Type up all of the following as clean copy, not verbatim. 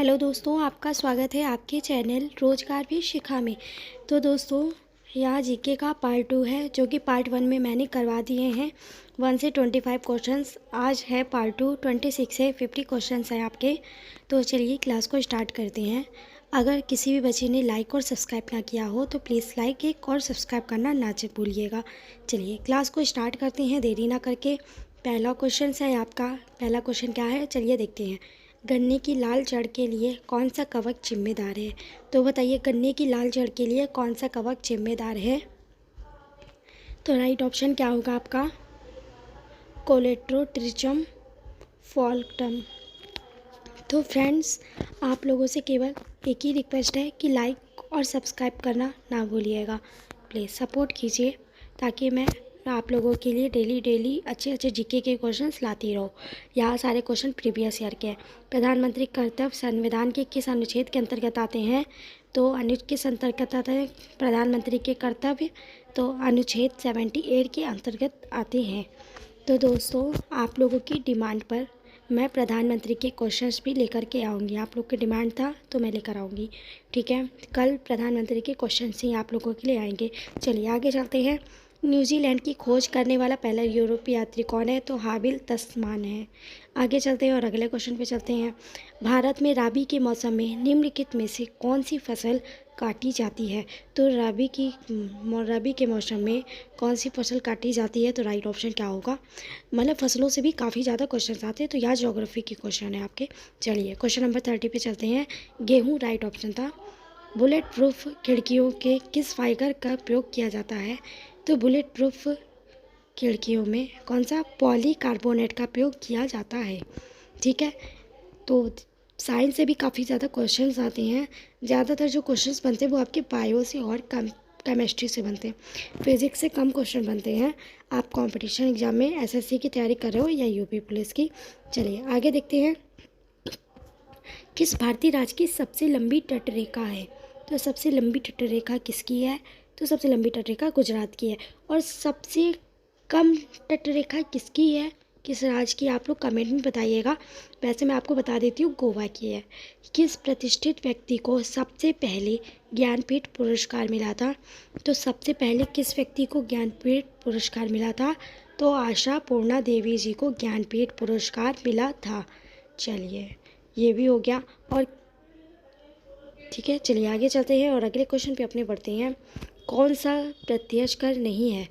Hello दोस्तों, आपका स्वागत है आपके चैनल रोजगार भी शिखा में। तो दोस्तों, यहाँ जीके का पार्ट 2 है, जो कि पार्ट 1 में मैंने करवा दिए हैं 1 से 25 क्वेश्चंस। आज है पार्ट 2, 26 से 50 क्वेश्चंस हैं आपके। तो चलिए क्लास को स्टार्ट करते हैं। अगर किसी भी बच्चे ने लाइक और सब्सक्राइब ना किया हो तो प्लीज़ लाइक एक और सब्सक्राइब करना ना भूलिएगा। चलिए क्लास को स्टार्ट करते हैं देरी ना करके। पहला क्वेश्चन है आपका। पहला क्वेश्चन क्या है, चलिए देखते हैं। गन्ने की लाल जड़ के लिए कौन सा कवक जिम्मेदार है? तो बताइए, गन्ने की लाल जड़ के लिए कौन सा कवक जिम्मेदार है? तो राइट ऑप्शन क्या होगा आपका? कोलेट्रोट्रिचम फॉल्कटम। तो फ्रेंड्स, आप लोगों से केवल एक ही रिक्वेस्ट है कि लाइक और सब्सक्राइब करना ना भूलिएगा। प्लीज़ सपोर्ट कीजिए ताकि मैं आप लोगों के लिए डेली अच्छे अच्छे जीके के क्वेश्चंस लाती रहूँ। यहाँ सारे क्वेश्चन प्रीवियस ईयर के हैं। प्रधानमंत्री कर्तव्य संविधान के किस अनुच्छेद के अंतर्गत आते हैं? तो किस अंतर्गत आते हैं प्रधानमंत्री के कर्तव्य? तो अनुच्छेद 78 के अंतर्गत आते हैं। तो दोस्तों, आप लोगों की डिमांड पर मैं प्रधानमंत्री के क्वेश्चंस भी लेकर के आऊँगी। आप लोग की डिमांड था तो मैं लेकर आऊँगी, ठीक है। कल प्रधानमंत्री के क्वेश्चंस ही आप लोगों के लिए आएंगे। चलिए आगे चलते हैं। न्यूजीलैंड की खोज करने वाला पहला यूरोपीय यात्री कौन है? तो हाबिल तस्मान है। आगे चलते हैं और अगले क्वेश्चन पे चलते हैं। भारत में राबी के मौसम में निम्नलिखित में से कौन सी फसल काटी जाती है? तो रबी के मौसम में कौन सी फसल काटी जाती है? तो राइट ऑप्शन क्या होगा? मतलब फसलों से भी काफ़ी ज़्यादा क्वेश्चन आते हैं, तो यहाँ ज्योग्राफी के क्वेश्चन है आपके। चलिए क्वेश्चन नंबर 30 पे चलते हैं। गेहूँ राइट ऑप्शन था। बुलेट प्रूफ खिड़कियों के किस फाइबर का प्रयोग किया जाता है? तो बुलेट प्रूफ खिड़कियों में कौन सा पॉलीकार्बोनेट का प्रयोग किया जाता है, ठीक है। तो साइंस से भी काफ़ी ज़्यादा क्वेश्चंस आते हैं। ज़्यादातर जो क्वेश्चंस बनते हैं वो आपके बायो से और केमिस्ट्री से बनते हैं। फिजिक्स से कम क्वेश्चन बनते हैं। आप कंपटीशन एग्जाम में एसएससी की तैयारी कर रहे हो या यूपी पुलिस की। चलिए आगे देखते हैं। किस भारतीय राज्य की सबसे लंबी तटरेखा है? तो सबसे लंबी तटरेखा किसकी है? तो सबसे लंबी तटरेखा गुजरात की है। और सबसे कम तटरेखा किसकी है, किस राज्य की? आप लोग कमेंट में बताइएगा। वैसे मैं आपको बता देती हूँ, गोवा की है। किस प्रतिष्ठित व्यक्ति को सबसे पहले ज्ञानपीठ पुरस्कार मिला था? तो सबसे पहले किस व्यक्ति को ज्ञानपीठ पुरस्कार मिला था? तो आशा पूर्णा देवी जी को ज्ञानपीठ पुरस्कार मिला था। चलिए ये भी हो गया। और ठीक है, चलिए आगे चलते हैं और अगले क्वेश्चन पे अपने बढ़ते हैं। कौन सा प्रत्यक्ष कर नहीं है?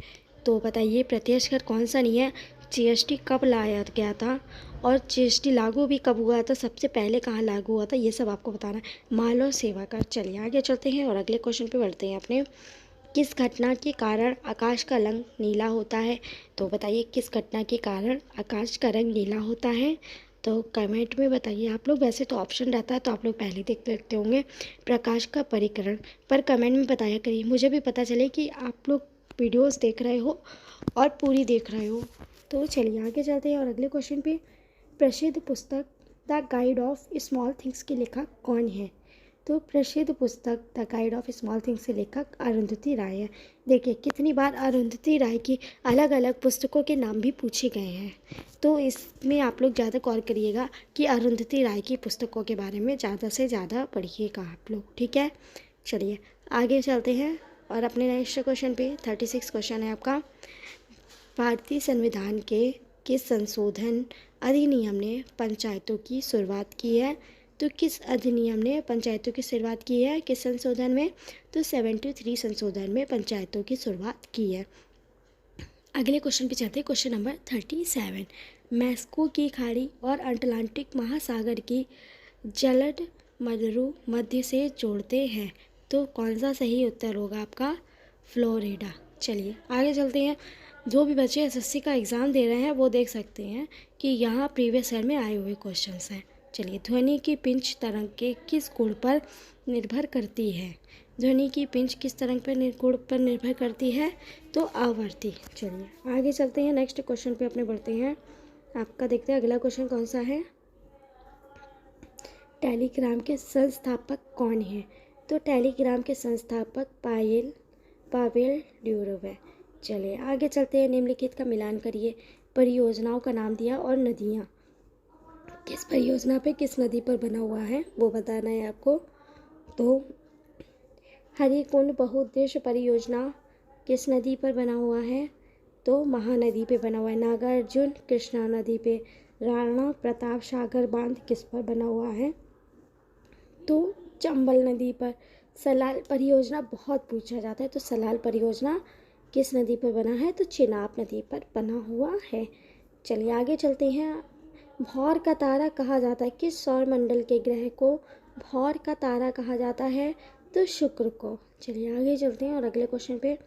तो बताइए प्रत्यक्ष कर कौन सा नहीं है? जीएसटी कब लाया गया था और जीएसटी लागू भी कब हुआ था? सबसे पहले कहाँ लागू हुआ था, ये सब आपको बताना है। माल और सेवा कर। चलिए आगे चलते हैं और अगले क्वेश्चन पे बढ़ते हैं अपने। किस घटना के कारण आकाश का रंग नीला होता है? तो बताइए किस घटना के कारण आकाश का रंग नीला होता है? तो कमेंट में बताइए आप लोग। वैसे तो ऑप्शन रहता है तो आप लोग पहले देखते होंगे। प्रकाश का परिकरण। पर कमेंट में बताया करिए, मुझे भी पता चले कि आप लोग वीडियोस देख रहे हो और पूरी देख रहे हो। तो चलिए आगे चलते हैं और अगले क्वेश्चन पे। प्रसिद्ध पुस्तक the guide of small things के लेखक कौन है? तो प्रसिद्ध पुस्तक the guide of small things के लेखक अरुंधति राय है। देखिए कितनी बार अरुंधति राय की अलग अलग पुस्तकों के नाम भी पूछे गए हैं। तो इसमें आप लोग ज़्यादा गौर करिएगा कि अरुंधति राय की पुस्तकों के बारे में ज़्यादा से ज़्यादा पढ़िएगा आप लोग, ठीक है। चलिए आगे चलते हैं और अपने नेक्स्ट क्वेश्चन पे 36 क्वेश्चन है आपका। भारतीय संविधान के किस संशोधन अधिनियम ने पंचायतों की शुरुआत की है? तो किस अधिनियम ने पंचायतों की शुरुआत की है, किस संशोधन में? तो 73 संशोधन में पंचायतों की शुरुआत की है। अगले क्वेश्चन पे चलते हैं। Question number 37। मैस्को की खाड़ी और अटलांटिक महासागर की जलड मदरू मध्य से जोड़ते हैं। तो कौन सा सही उत्तर होगा आपका? फ्लोरिडा। चलिए आगे चलते हैं। जो भी बच्चे एसएससी का एग्ज़ाम दे रहे हैं वो देख सकते हैं कि यहाँ प्रीवियस ईयर में आए हुए क्वेश्चंस हैं। चलिए, ध्वनि की पिंच तरंग के किस गुण पर निर्भर करती है? ध्वनि की पिंच किस तरंग पर गुण पर निर्भर करती है? तो आवर्ती। चलिए आगे चलते हैं, नेक्स्ट क्वेश्चन पे अपने बढ़ते हैं। आपका देखते हैं अगला क्वेश्चन कौन सा है। टेलीग्राम के संस्थापक कौन है? तो टेलीग्राम के संस्थापक पावेल ड्यूरोव है। चलिए आगे चलते हैं। निम्नलिखित का मिलान करिए। परियोजनाओं का नाम दिया और नदियाँ किस परियोजना पे किस नदी पर बना हुआ है वो बताना है आपको। तो हरिकुंड बहुउद्देश्य परियोजना किस नदी पर बना हुआ है, तो महानदी पे बना हुआ है। नागार्जुन कृष्णा नदी पे। राणा प्रताप सागर बांध किस पर बना हुआ है, तो चंबल नदी पर। सलाल परियोजना बहुत पूछा जाता है, तो सलाल परियोजना किस नदी पर बना है, तो चेनाब नदी पर बना हुआ है। चलिए आगे चलते हैं। भौर का तारा कहा जाता है किस सौर मंडल के ग्रह को भौर का तारा कहा जाता है, तो शुक्र को। चलिए आगे चलते हैं और अगले क्वेश्चन पे।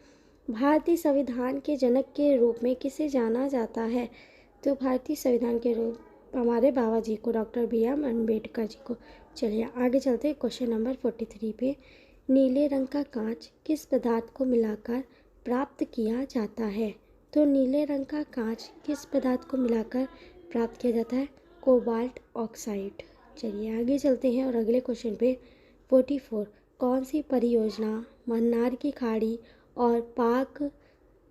भारतीय संविधान के जनक के रूप में किसे जाना जाता है, तो भारतीय संविधान के रूप हमारे बाबा जी को, डॉक्टर BR अम्बेडकर जी को। चलिए आगे चलते हैं क्वेश्चन नंबर 43 पे। नीले रंग का कांच किस पदार्थ को मिलाकर प्राप्त किया जाता है, तो नीले रंग का कांच किस पदार्थ को मिलाकर प्राप्त किया जाता है, कोबाल्ट ऑक्साइड। चलिए आगे चलते हैं और अगले क्वेश्चन पे। 44 कौन सी परियोजना मन्नार की खाड़ी और पाक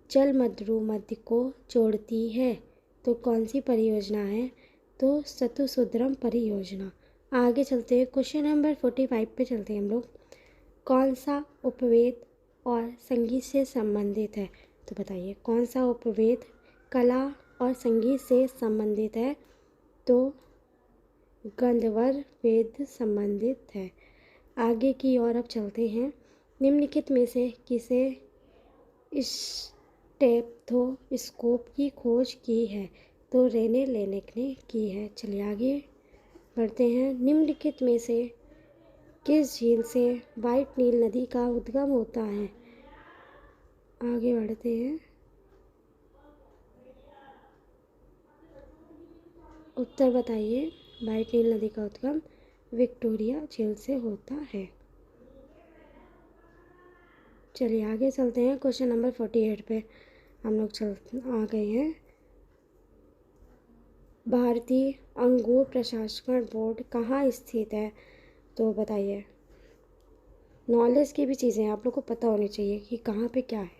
जलमंडू मध्य को जोड़ती है, तो कौन सी परियोजना है, तो सतुसुंदरम परियोजना। आगे चलते हैं क्वेश्चन नंबर 45 पे चलते हैं हम लोग। कौन सा उपवेद और संगीत से संबंधित है, तो बताइए कौन सा उपवेद कला और संगीत से संबंधित है, तो गंधर्व वेद संबंधित है। आगे की ओर अब चलते हैं। निम्नलिखित में से किसे स्टेथोस्कोप की खोज की है, तो रेने लेनेक ने की है। चलिए आगे बढ़ते हैं। निम्नलिखित में से किस झील से व्हाइट नील नदी का उद्गम होता है। आगे बढ़ते हैं। उत्तर बताइए। व्हाइट नील नदी का उद्गम विक्टोरिया झील से होता है। चलिए आगे चलते हैं। क्वेश्चन नंबर 48 पे हम लोग आ गए हैं। भारतीय अंगूर प्रसंस्करण बोर्ड कहाँ स्थित है, तो बताइए। नॉलेज की भी चीज़ें आप लोग को पता होनी चाहिए कि कहाँ पे क्या है,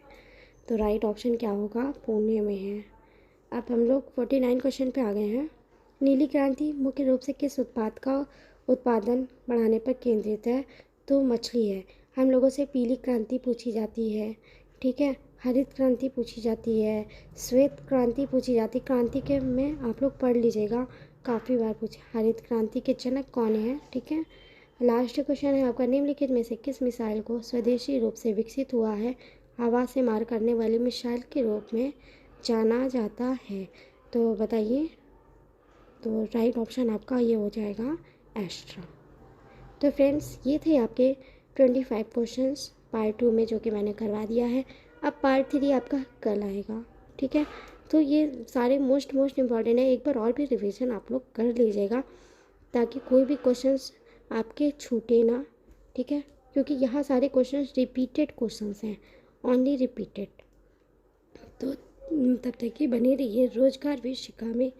तो राइट ऑप्शन क्या होगा, पुणे में है। अब हम लोग 49 क्वेश्चन पे आ गए हैं। नीली क्रांति मुख्य रूप से किस उत्पाद का उत्पादन बढ़ाने पर केंद्रित है, तो मछली है। हम लोगों से पीली क्रांति पूछी जाती है, ठीक है, हरित क्रांति पूछी जाती है, श्वेत क्रांति पूछी जाती है। क्रांति के में आप लोग पढ़ लीजिएगा, काफ़ी बार पूछे। हरित क्रांति के जनक कौन है, ठीक है। लास्ट क्वेश्चन है आपका। निम्नलिखित में से किस मिसाइल को स्वदेशी रूप से विकसित हुआ है, हवा से मार करने वाली मिसाइल के रूप में जाना जाता है, तो बताइए। तो राइट ऑप्शन आपका ये हो जाएगा एस्ट्रा। तो फ्रेंड्स ये थे आपके 25 क्वेश्चंस पार्ट 2 में, जो कि मैंने करवा दिया है। अब पार्ट 3 आपका कल आएगा, ठीक है। तो ये सारे मोस्ट इम्पॉर्टेंट है। एक बार और भी रिवीजन आप लोग कर लीजिएगा, ताकि कोई भी क्वेश्चंस आपके छूटे ना, ठीक है, क्योंकि यहाँ सारे क्वेश्चंस रिपीटेड क्वेश्चंस हैं, ओनली रिपीटेड। तो तब तक कि बने रहिए रोजगार विद शिखा में।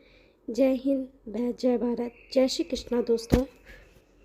जय हिंद, जय भारत, जय श्री कृष्णा दोस्तों।